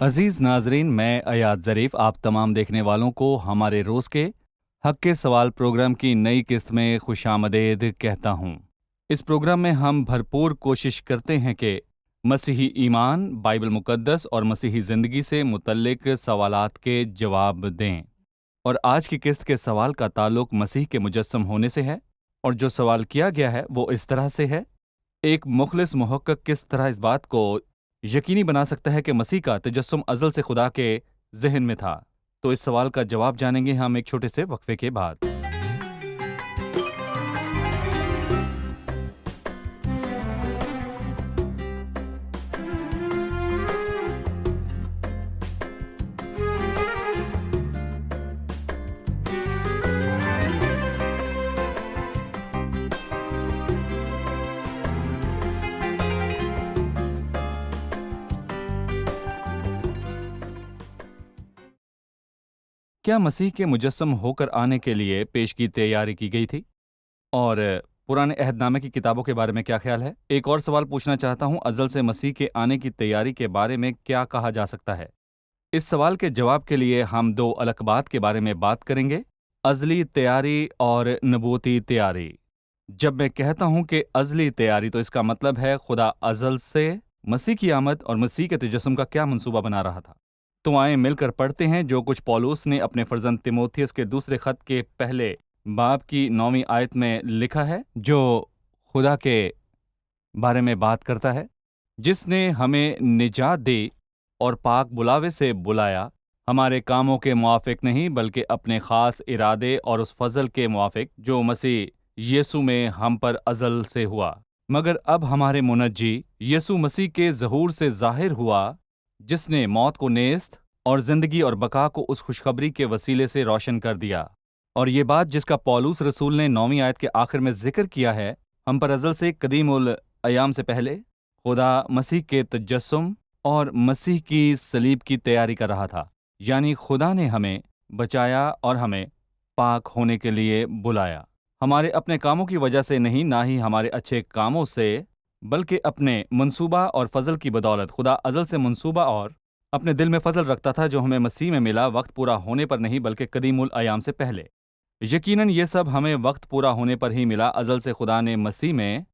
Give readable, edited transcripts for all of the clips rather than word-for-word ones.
अजीज नाजरीन, मैं अयाद ज़रीफ आप तमाम देखने वालों को हमारे रोज़ के हक के सवाल प्रोग्राम की नई किस्त में खुशामदीद कहता हूँ। इस प्रोग्राम में हम भरपूर कोशिश करते हैं कि मसीही ईमान, बाइबल मुकद्दस और मसीही ज़िंदगी से मुतल्लिक सवालात के जवाब दें। और आज की किस्त के सवाल का ताल्लुक मसीह के मुजस्सम होने से है, और जो सवाल किया गया है वो इस तरह से है: एक मुखलिस मुहक्किक किस तरह इस बात को यकीनी बना सकता है कि मसीह का तजस्सुम अज़ल से खुदा के ज़हन में था? तो इस सवाल का जवाब जानेंगे हम एक छोटे से वक्फे के बाद। क्या मसीह के मुजस्सम होकर आने के लिए पेश की तैयारी की गई थी? और पुराने अहदनामे की किताबों के बारे में क्या ख्याल है? एक और सवाल पूछना चाहता हूँ, अज़ल से मसीह के आने की तैयारी के बारे में क्या कहा जा सकता है? इस सवाल के जवाब के लिए हम दो अलग बात के बारे में बात करेंगे: अज़ली तैयारी और नबूती तैयारी। जब मैं कहता हूँ कि अज़ली तैयारी, तो इसका मतलब है खुदा अज़ल से मसीह की आमद और मसीह के तजस्सुम का क्या मंसूबा बना रहा था। तो आए मिलकर पढ़ते हैं जो कुछ पौलुस ने अपने फर्जंद तिमोथियस के दूसरे खत के पहले बाब की 9वीं आयत में लिखा है, जो खुदा के बारे में बात करता है, जिसने हमें निजात दी और पाक बुलावे से बुलाया, हमारे कामों के मुआफिक नहीं बल्कि अपने ख़ास इरादे और उस फजल के मुआफिक जो मसीह यीशु में हम पर अज़ल से हुआ, मगर अब हमारे मुनज्जी यीशु मसीह के ज़हूर से ज़ाहिर हुआ, जिसने मौत को नेस्त और ज़िंदगी और बका को उस खुशखबरी के वसीले से रोशन कर दिया। और ये बात जिसका पौलुस रसूल ने 9वीं आयत के आखिर में जिक्र किया है, हम पर अज़ल से कदीम उल अयाम से पहले खुदा मसीह के तजस्सुम और मसीह की सलीब की तैयारी कर रहा था। यानी खुदा ने हमें बचाया और हमें पाक होने के लिए बुलाया, हमारे अपने कामों की वजह से नहीं, ना ही हमारे अच्छे कामों से, बल्कि अपने मंसूबा और फजल की बदौलत। खुदा अज़ल से मंसूबा और अपने दिल में फजल रखता था जो हमें मसीह में मिला, वक्त पूरा होने पर नहीं बल्कि कदीमुल अयाम से पहले। यकीनन ये सब हमें वक्त पूरा होने पर ही मिला। अज़ल से खुदा ने मसीह में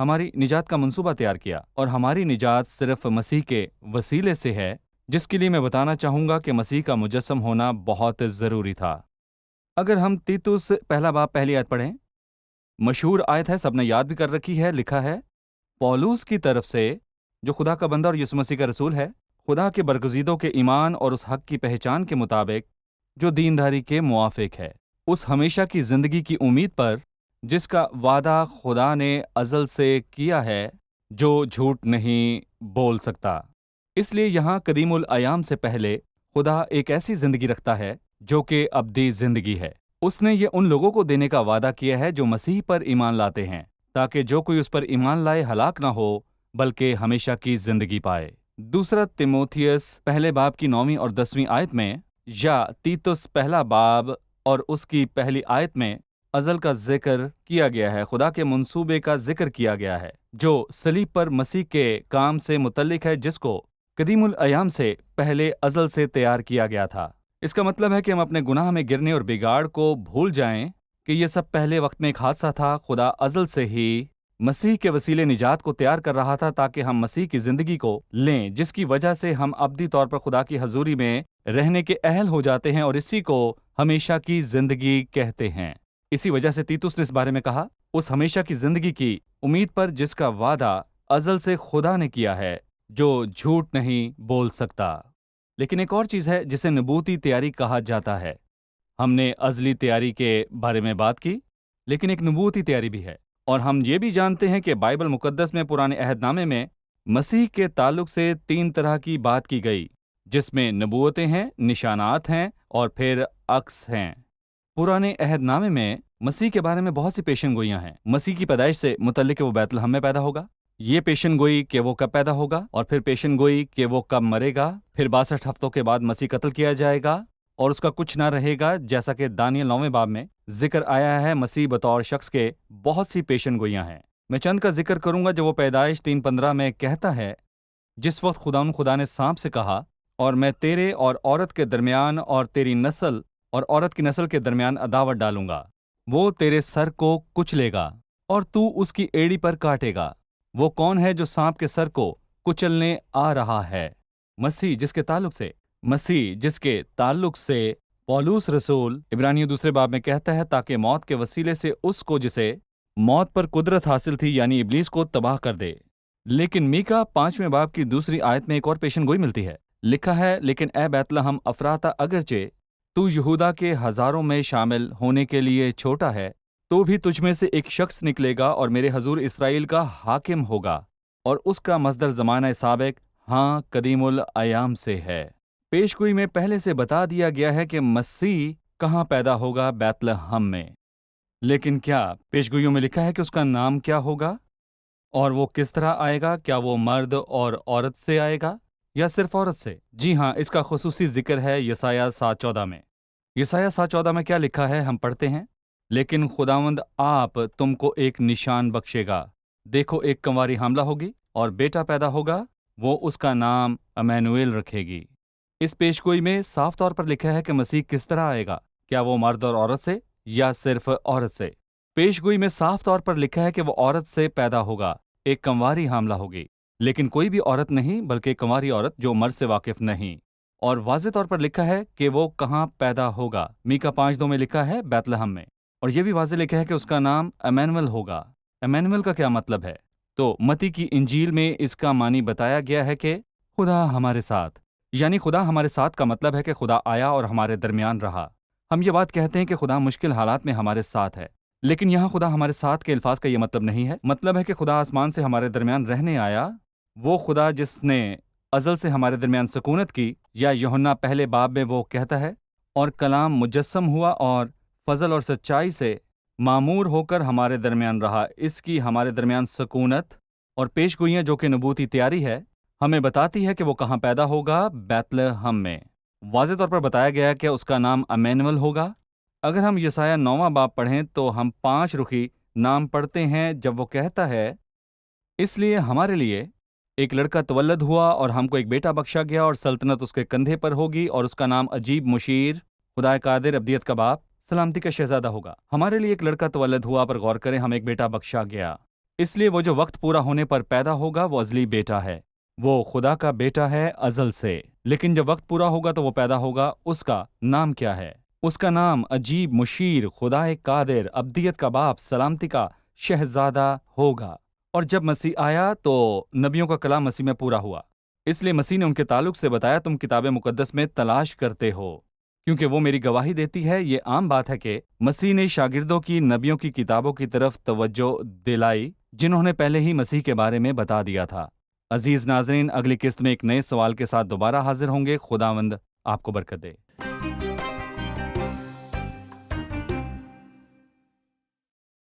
हमारी निजात का मंसूबा तैयार किया, और हमारी निजात सिर्फ मसीह के वसीले से है, जिसके लिए मैं बताना चाहूँगा कि मसीह का मुजस्सम होना बहुत ज़रूरी था। अगर हम तीतुस पहला बाब पहली आयत पढ़ें, मशहूर आयत है, सबने याद भी कर रखी है। लिखा है पौलुस की तरफ से, जो खुदा का बंदा और यीशु मसीह का रसूल है, खुदा के बरगज़ीदों के ईमान और उस हक की पहचान के मुताबिक जो दीनदारी के मुआफिक है, उस हमेशा की ज़िंदगी की उम्मीद पर जिसका वादा खुदा ने अज़ल से किया है, जो झूठ नहीं बोल सकता। इसलिए यहाँ कदीमुल अयाम से पहले खुदा एक ऐसी ज़िंदगी रखता है जो कि अब्दी ज़िंदगी है। उसने ये उन लोगों को देने का वादा किया है जो मसीह पर ईमान लाते हैं, ताकि जो कोई उस पर ईमान लाए हलाक ना हो बल्कि हमेशा की ज़िंदगी पाए। दूसरा तिमोथियस पहले बाब की 9वीं और 10वीं आयत में, या तीतुस पहला बाब और उसकी पहली आयत में अज़ल का जिक्र किया गया है, खुदा के मंसूबे का जिक्र किया गया है जो सलीब पर मसीह के काम से मुतल्लिक है, जिसको कदीमुल अयाम से पहले अज़ल से तैयार किया गया था। इसका मतलब है कि हम अपने गुनाह में गिरने और बिगाड़ को भूल जाएं कि ये सब पहले वक्त में एक हादसा था। खुदा अज़ल से ही मसीह के वसीले निजात को तैयार कर रहा था, ताकि हम मसीह की ज़िंदगी को लें, जिसकी वजह से हम अब्दी तौर पर खुदा की हजूरी में रहने के अहल हो जाते हैं, और इसी को हमेशा की ज़िंदगी कहते हैं। इसी वजह से तीतुस ने इस बारे में कहा, उस हमेशा की ज़िंदगी की उम्मीद पर जिसका वादा अज़ल से खुदा ने किया है, जो झूठ नहीं बोल सकता। लेकिन एक और चीज़ है जिसे नबूती तैयारी कहा जाता है। हमने अज़ली तैयारी के बारे में बात की, लेकिन एक नबूती तैयारी भी है। और हम ये भी जानते हैं कि बाइबल मुकद्दस में, पुराने अहदनामे में, मसीह के ताल्लुक से 3 तरह की बात की गई, जिसमें नबूवतें हैं, निशानात हैं और फिर अक्स हैं। पुराने अहदनामे में मसीह के बारे में बहुत सी पेशन गोइयाँ हैं। मसीह की पैदाइश से मुतल्लिक वो बैतलहम में पैदा होगा, ये पेशन गोई कि वो कब पैदा होगा, और फिर पेशन गोई कि वो कब मरेगा, फिर 62 हफ्तों के बाद मसीह कत्ल किया जाएगा और उसका कुछ ना रहेगा, जैसा कि दानियल 9वें बाब में जिक्र आया है। मसीह बतौर शख्स के बहुत सी पेशन गोइयाँ हैं। मैं चंद का जिक्र करूंगा जो वो पैदाइश 3:15 में कहता है, जिस वक्त खुदा ने सांप से कहा اور میں تیرے اور عورت کے درمیان اور تیری نسل اور عورت کی نسل کے درمیان عداوت ڈالوں گا۔ وہ تیرے سر کو کچلے گا اور تو اس کی ایڑی پر کاٹے گا۔ وہ کون ہے جو سانپ کے سر کو کچلنے آ رہا ہے؟ مسیح جس کے تعلق سے پولس رسول عبرانیوں دوسرے باب میں کہتا ہے تاکہ موت کے وسیلے سے اس کو جسے موت پر قدرت حاصل تھی یعنی ابلیس کو تباہ کر دے۔ لیکن میکا 5ویں باب کی دوسری آیت میں ایک اور پیشن گوئی ملتی ہے۔ لکھا ہے، لیکن اے بیت لحم افراتا، اگرچہ تو یہودا کے ہزاروں میں شامل ہونے کے لیے چھوٹا ہے، تو بھی تجھ میں سے ایک شخص نکلے گا اور میرے حضور اسرائیل کا حاکم ہوگا، اور اس کا مصدر زمانہ سابق ہاں قدیم الایام سے ہے۔ پیش گوئی میں پہلے سے بتا دیا گیا ہے کہ مسیح کہاں پیدا ہوگا، بیت لحم میں۔ لیکن کیا پیش گوئیوں میں لکھا ہے کہ اس کا نام کیا ہوگا اور وہ کس طرح آئے گا؟ کیا وہ مرد اور عورت سے آئے گا یا صرف عورت سے؟ جی ہاں، اس کا خصوصی ذکر ہے یسایہ 7:14 میں۔ یسایہ 7:14 میں کیا لکھا ہے ہم پڑھتے ہیں، لیکن خداوند آپ تم کو ایک نشان بخشے گا، دیکھو ایک کنواری حاملہ ہوگی اور بیٹا پیدا ہوگا، وہ اس کا نام امانویل رکھے گی۔ اس پیش گوئی میں صاف طور پر لکھا ہے کہ مسیح کس طرح آئے گا، کیا وہ مرد اور عورت سے یا صرف عورت سے؟ پیش گوئی میں صاف طور پر لکھا ہے کہ وہ عورت سے پیدا ہوگا، ایک کنواری حاملہ ہوگی، لیکن کوئی بھی عورت نہیں بلکہ کنواری عورت جو مرد سے واقف نہیں۔ اور واضح طور پر لکھا ہے کہ وہ کہاں پیدا ہوگا۔ میکا 5:2 میں لکھا ہے بیت لحم میں، اور یہ بھی واضح لکھا ہے کہ اس کا نام امانویل ہوگا۔ امانویل کا کیا مطلب ہے؟ تو متی کی انجیل میں اس کا معنی بتایا گیا ہے کہ خدا ہمارے ساتھ، یعنی خدا ہمارے ساتھ کا مطلب ہے کہ خدا آیا اور ہمارے درمیان رہا۔ ہم یہ بات کہتے ہیں کہ خدا مشکل حالات میں ہمارے ساتھ ہے، لیکن یہاں خدا ہمارے ساتھ کے الفاظ کا یہ مطلب نہیں ہے۔ مطلب ہے کہ خدا آسمان سے ہمارے درمیان رہنے آیا، وہ خدا جس نے ازل سے ہمارے درمیان سکونت کی، یا یوحنا پہلے باب میں وہ کہتا ہے، اور کلام مجسم ہوا اور فضل اور سچائی سے معمور ہو کر ہمارے درمیان رہا۔ اس کی ہمارے درمیان سکونت اور پیش گوئیاں جو کہ نبوتی تیاری ہے، ہمیں بتاتی ہے کہ وہ کہاں پیدا ہوگا، بیت لحم میں۔ واضح طور پر بتایا گیا ہے کہ اس کا نام امانویل ہوگا۔ اگر ہم یسایہ 9واں باب پڑھیں تو ہم 5 رخی نام پڑھتے ہیں جب وہ کہتا ہے، اس لیے ہمارے لیے ایک لڑکا تولد ہوا اور ہم کو ایک بیٹا بخشا گیا، اور سلطنت اس کے کندھے پر ہوگی، اور اس کا نام عجیب، مشیر، خدا قادر، ابدیت کا باپ، سلامتی کا شہزادہ ہوگا۔ ہمارے لیے ایک لڑکا تولد ہوا پر غور کریں، ہم ایک بیٹا بخشا گیا۔ اس لیے وہ جو وقت پورا ہونے پر پیدا ہوگا وہ ازلی بیٹا ہے، وہ خدا کا بیٹا ہے ازل سے۔ لیکن جب وقت پورا ہوگا تو وہ پیدا ہوگا، اس کا نام کیا ہے؟ اس کا نام عجیب، مشیر، خدا قادر، ابدیت کا باپ، سلامتی کا شہزادہ ہوگا۔ اور جب مسیح آیا تو نبیوں کا کلام مسیح میں پورا ہوا، اس لیے مسیح نے ان کے تعلق سے بتایا، تم کتاب مقدس میں تلاش کرتے ہو کیونکہ وہ میری گواہی دیتی ہے۔ یہ عام بات ہے کہ مسیح نے شاگردوں کی نبیوں کی کتابوں کی طرف توجہ دلائی جنہوں نے پہلے ہی مسیح کے بارے میں بتا دیا تھا۔ عزیز ناظرین، اگلی قسط میں ایک نئے سوال کے ساتھ دوبارہ حاضر ہوں گے۔ خداوند آپ کو برکت دے۔